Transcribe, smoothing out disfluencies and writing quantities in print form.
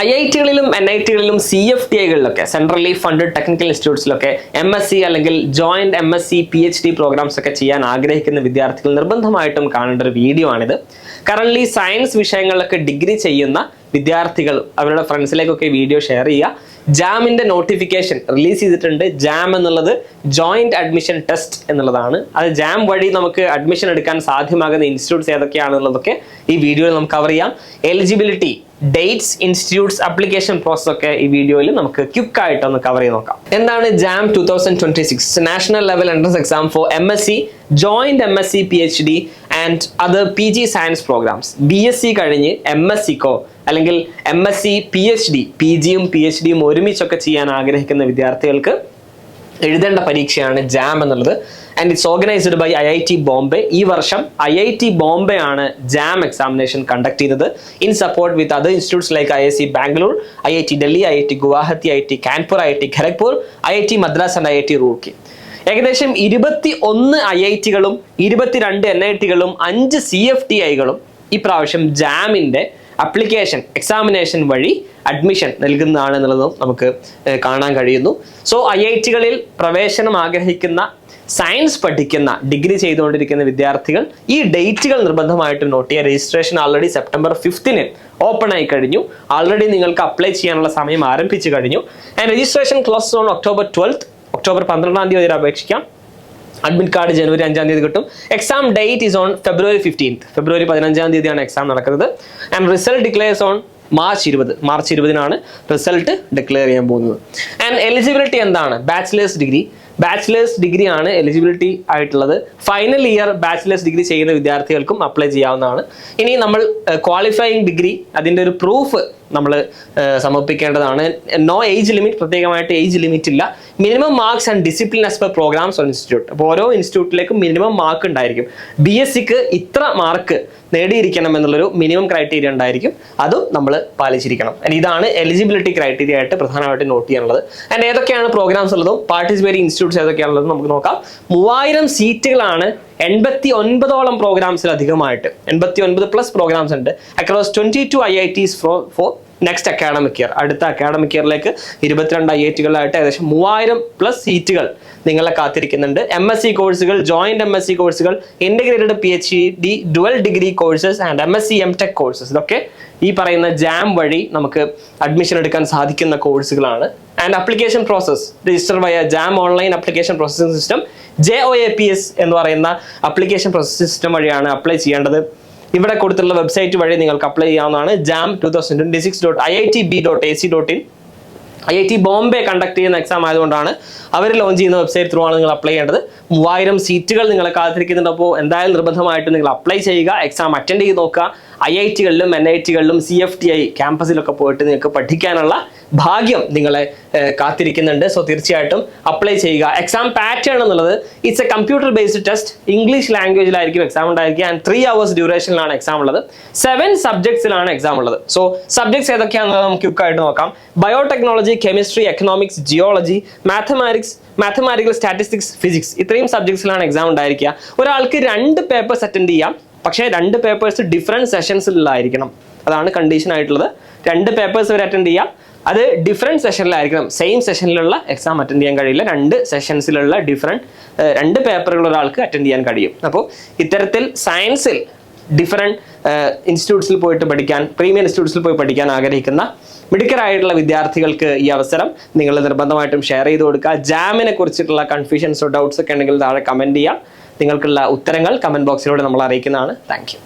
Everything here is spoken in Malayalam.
IIT-കളിലും NIT-കളിലും CFTI-കളിലൊക്കെ സെൻട്രലി ഫണ്ടഡ് ടെക്നിക്കൽ ഇൻസ്റ്റിറ്റ്യൂട്ട്സിലൊക്കെ MSc അല്ലെങ്കിൽ ജോയിന്റ് MSc PhD പ്രോഗ്രാംസ് ഒക്കെ ചെയ്യാൻ ആഗ്രഹിക്കുന്ന വിദ്യാർത്ഥികൾ നിർബന്ധമായിട്ടും കാണേണ്ട ഒരു വീഡിയോ ആണിത്. കറന്റ് സയൻസ് വിഷയങ്ങളിലൊക്കെ ഡിഗ്രി ചെയ്യുന്ന വിദ്യാർത്ഥികൾ അവരുടെ ഫ്രണ്ട്സിലേക്കൊക്കെ വീഡിയോ ഷെയർ ചെയ്യുക. ജാമിന്റെ നോട്ടിഫിക്കേഷൻ റിലീസ് ചെയ്തിട്ടുണ്ട്. ജാം എന്നുള്ളത് ജോയിന്റ് അഡ്മിഷൻ ടെസ്റ്റ് എന്നുള്ളതാണ്. അത് ജാം വഴി നമുക്ക് അഡ്മിഷൻ എടുക്കാൻ സാധ്യമാകുന്ന ഇൻസ്റ്റിറ്റ്യൂട്ട്സ് ഏതൊക്കെയാണെന്നുള്ളതൊക്കെ ഈ വീഡിയോയിൽ നമുക്ക് കവർ ചെയ്യാം. Eligibility, dates, institutes, application process ഒക്കെ ഈ വീഡിയോയിൽ നമുക്ക് ക്വിക്ക് ആയിട്ട് ഒന്ന് കവർ ചെയ്ത് നോക്കാം. എന്താണ് JAM 2026 national level entrance exam for MSc, joint MSc PhD and other PG science programmes. BSc കഴിഞ്ഞ് MScക്കോ അല്ലെങ്കിൽ MSc PhD, PGയും PhDയും ഒരുമിച്ചൊക്കെ ചെയ്യാൻ ആഗ്രഹിക്കുന്ന വിദ്യാർത്ഥികൾക്ക് എഴുതേണ്ട പരീക്ഷയാണ് ജാം എന്നുള്ളത്. And it's organised by IIT Bombay. ഈ വർഷം IIT ബോംബെ ആണ് ജാം എക്സാമിനേഷൻ കണ്ടക്ട് ചെയ്തത് in support with other institutes like IIC Bangalore, IIT Delhi, IIT Guwahati, IIT Kanpur, IIT Kharagpur, IIT Madras and IIT Roorkee. ഏകദേശം 21 IIT-കളും 22 NIT-കളും 5 CFTI-കളും ഈ പ്രാവശ്യം ജാമിന്റെ അപ്ലിക്കേഷൻ എക്സാമിനേഷൻ വഴി അഡ്മിഷൻ നൽകുന്നതാണ് എന്നുള്ളതും നമുക്ക് കാണാൻ കഴിയുന്നു. സോ IIT-കളിൽ പ്രവേശനം ആഗ്രഹിക്കുന്ന സയൻസ് പഠിക്കുന്ന ഡിഗ്രി ചെയ്തുകൊണ്ടിരിക്കുന്ന വിദ്യാർത്ഥികൾ ഈ ഡേറ്റുകൾ നിർബന്ധമായിട്ട് നോട്ട് ചെയ്യുക. രജിസ്ട്രേഷൻ ആൾറെഡി സെപ്റ്റംബർ 5-ന് ഓപ്പൺ ആയി കഴിഞ്ഞു. ആൾറെഡി നിങ്ങൾക്ക് അപ്ലൈ ചെയ്യാനുള്ള സമയം ആരംഭിച്ചു കഴിഞ്ഞു. And registration close on October 12th. October 12 വരെ അപേക്ഷിക്കാം. അഡ്മിറ്റ് കാർഡ് January 5 കിട്ടും. Exam date is on February 15th. ഫെബ്രുവരി 15 ആണ് എക്സാം നടക്കുന്നത്. And result declares on March 20 result declare ചെയ്യാൻ പോകുന്നത്. ആൻഡ് എലിജിബിലിറ്റി എന്താണ്? ബാച്ചിലേഴ്സ് ഡിഗ്രി ആണ് എലിജിബിലിറ്റി ആയിട്ടുള്ളത്. ഫൈനൽ ഇയർ ബാച്ചിലേഴ്സ് ഡിഗ്രി ചെയ്യുന്ന വിദ്യാർത്ഥികൾക്കും അപ്ലൈ ചെയ്യാവുന്നതാണ്. ഇനി നമ്മൾ ക്വാളിഫയിങ് ഡിഗ്രി അതിൻ്റെ ഒരു പ്രൂഫ് നമ്മൾ സമർപ്പിക്കേണ്ടതാണ്. നോ ഏജ് ലിമിറ്റ്, പ്രത്യേകമായിട്ട് ഏജ് ലിമിറ്റ് ഇല്ല. Minimum marks and discipline as per programmes on institute. അപ്പോൾ ഓരോ ഇൻസ്റ്റിറ്റ്യൂട്ടിലേക്കും മിനിമം മാർക്ക് ഉണ്ടായിരിക്കും. BScക്ക് ഇത്ര മാർക്ക് നേടിയിരിക്കണം എന്നുള്ളൊരു മിനിമം ക്രൈറ്റീരിയ ഉണ്ടായിരിക്കും. അതും നമ്മൾ പാലിച്ചിരിക്കണം. ഇതാണ് എലിജിബിലിറ്റി ക്രൈറ്റീരിയ ആയിട്ട് പ്രധാനമായിട്ട് നോട്ട് ചെയ്യാനുള്ളത്. ആൻഡ് ഏതൊക്കെയാണ് പ്രോഗ്രാംസ് ഉള്ളതും പാർട്ടിസിപ്പേറ്റിംഗ് ഇൻസ്റ്റിറ്റ്യൂട്ട്സ് ഏതൊക്കെയാണുള്ളതും നമുക്ക് നോക്കാം. 3000 സീറ്റുകളാണ് 89ഓളം പ്രോഗ്രാംസിലധികമായിട്ട്. 89+ പ്രോഗ്രാംസ് ഉണ്ട് across 22 IITs for next academic year. അടുത്ത അക്കാഡമിക് ഇയറിലേക്ക് 22 IIT-കളായിട്ട് ഏകദേശം 3000+ സീറ്റുകൾ നിങ്ങളെ കാത്തിരിക്കുന്നുണ്ട്. MSc കോഴ്സുകൾ, ജോയിന്റ് MSc കോഴ്സുകൾ, integrated PhD, dual degree courses and MSc MTech courses. ഇതൊക്കെ ഈ പറയുന്ന ജാം വഴി നമുക്ക് അഡ്മിഷൻ എടുക്കാൻ സാധിക്കുന്ന കോഴ്സുകളാണ്. ആൻഡ് അപ്ലിക്കേഷൻ പ്രോസസ് രജിസ്റ്റർ വയ jam online application processing system JOAPS എന്ന് പറയുന്ന അപ്ലിക്കേഷൻ പ്രോസസ്സിംഗ് സിസ്റ്റം വഴിയാണ് അപ്ലൈ ചെയ്യേണ്ടത്. ഇവിടെ കൊടുത്തുള്ള വെബ്സൈറ്റ് വഴി നിങ്ങൾക്ക് അപ്ലൈ ചെയ്യാവുന്നതാണ്. jam2026.iitb.ac.in. IIT ബോംബെ കണ്ടക്ട് ചെയ്യുന്ന എക്സാം ആയതുകൊണ്ടാണ് അവർ ലോഞ്ച് ചെയ്യുന്ന വെബ്സൈറ്റ് ത്രൂ ആണ് നിങ്ങൾ അപ്ലൈ ചെയ്യേണ്ടത്. 3000 സീറ്റുകൾ നിങ്ങളെ കാത്തിരിക്കുന്നുണ്ട്. അപ്പോൾ എന്തായാലും നിർബന്ധമായിട്ട് നിങ്ങൾ അപ്ലൈ ചെയ്യുക, എക്സാം അറ്റൻഡ് ചെയ്ത് നോക്കുക. IIT-കളിലും NIT-കളിലും CFTI ക്യാമ്പസിലൊക്കെ പോയിട്ട് നിങ്ങൾക്ക് പഠിക്കാനുള്ള ഭാഗ്യം നിങ്ങളെ കാത്തിരിക്കുന്നുണ്ട്. സോ തീർച്ചയായിട്ടും അപ്ലൈ ചെയ്യുക. എക്സാം പാറ്റേൺ എന്നുള്ളത് it's a computer based test. English ലാംഗ്വേജിലായിരിക്കും എക്സാം ഉണ്ടായിരിക്കുക. ആൻഡ് 3 hours ഡ്യൂറേഷനിലാണ് എക്സാം ഉള്ളത്. 7 സബ്ജക്ട്സിലാണ് എക്സാം ഉള്ളത്. സോ സബ്ജക്ട്സ് ഏതൊക്കെയാണെന്ന് നമുക്ക് ക്വിക്കായിട്ട് നോക്കാം. Biotechnology, chemistry, economics, geology, mathematical, statistics, physics, ഇത്രയും സബ്ജക്ട്സിലാണ് എക്സാം ഉണ്ടായിരിക്കുക. ഒരാൾക്ക് 2 പേപ്പേഴ്സ് അറ്റൻഡ് ചെയ്യാം. പക്ഷേ 2 പേപ്പേഴ്സ് ഡിഫറെൻറ്റ് സെഷൻസിലായിരിക്കണം. അതാണ് കണ്ടീഷൻ ആയിട്ടുള്ളത്. 2 പേപ്പേഴ്സ് വരെ അറ്റൻഡ് ചെയ്യാം. അത് ഡിഫറെൻറ്റ് സെഷനിലായിരിക്കണം. സെയിം സെഷനിലുള്ള എക്സാം അറ്റൻഡ് ചെയ്യാൻ കഴിയില്ല. 2 സെഷൻസിലുള്ള 2 പേപ്പറുകൾ ഒരാൾക്ക് അറ്റൻഡ് ചെയ്യാൻ കഴിയും. അപ്പോൾ ഇത്തരത്തിൽ സയൻസിൽ ഡിഫറെൻറ്റ് ഇൻസ്റ്റിറ്റ്യൂട്ട്സിൽ പോയിട്ട് പഠിക്കാൻ, പ്രീമിയർ ഇൻസ്റ്റിറ്റ്യൂട്ട്സിൽ പോയി പഠിക്കാൻ ആഗ്രഹിക്കുന്ന മിടുക്കരായിട്ടുള്ള വിദ്യാർത്ഥികൾക്ക് ഈ അവസരം നിങ്ങൾ നിർബന്ധമായിട്ടും ഷെയർ ചെയ്ത് കൊടുക്കുക. ജാമിനെ കുറിച്ചിട്ടുള്ള കൺഫ്യൂഷൻസോ ഡൗട്ട്സ് ഒക്കെ ഉണ്ടെങ്കിൽ താഴെ കമൻറ്റ് ചെയ്യാം. നിങ്ങൾക്കുള്ള ഉത്തരങ്ങൾ കമൻറ്റ് ബോക്സിലൂടെ നമ്മൾ അറിയിക്കുന്നതാണ്. Thank you.